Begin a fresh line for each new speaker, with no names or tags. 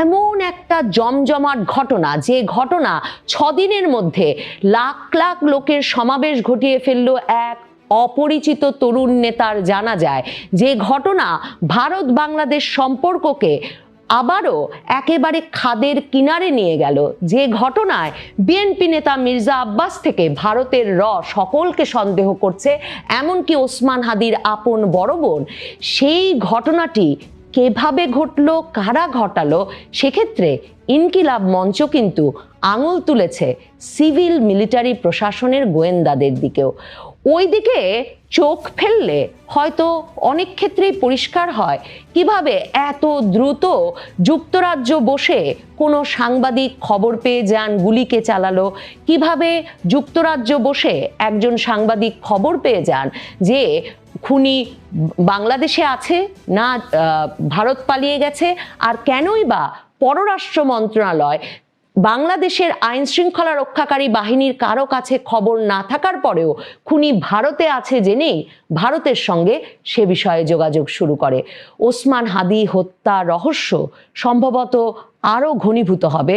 এমন একটা জমজমাট ঘটনা, যে ঘটনা 6 দিনের মধ্যে লাখ লাখ লোকের সমাবেশ ঘটিয়ে ফেলল এক অপরিচিত তরুণ নেতার জানাজায়, যে ঘটনা ভারত বাংলাদেশ সম্পর্ককে আবারও একেবারে খাদের কিনারে নিয়ে গেল, যে ঘটনায় বিএনপি নেতা মির্জা আব্বাস থেকে ভারতের সকলকে সন্দেহ করছে, এমনকি ওসমান হাদির আপন বড় বোন। সেই ঘটনাটি কিভাবে ঘটলো, কারা ঘটালো, সেক্ষেত্রে ইনকিলাব মঞ্চ কিন্তু আঙুল তুলেছে সিভিল মিলিটারি প্রশাসনের গোয়েন্দাদের দিকেও। ওই দিকে চোখ ফেললে হয়তো অনেক ক্ষেত্রেই পরিষ্কার হয় কিভাবে এত দ্রুত যুক্তরাজ্য বসে কোনো সাংবাদিক খবর পেয়ে যান, গুলিকে চালালো, কিভাবে যুক্তরাজ্য বসে একজন সাংবাদিক খবর পেয়ে যান যে খুনি বাংলাদেশে আছে না ভারত পালিয়ে গেছে, আর কেনই বা পররাষ্ট্র মন্ত্রণালয় বাংলাদেশের আইন শৃঙ্খলা রক্ষাকারী বাহিনীর কারো কাছে খবর না থাকার পরেও খুনি ভারতে আছে জেনেই ভারতের সঙ্গে সে বিষয়ে যোগাযোগ শুরু করে। ওসমান হাদি হত্যা রহস্য সম্ভবত আরও ঘনীভূত হবে।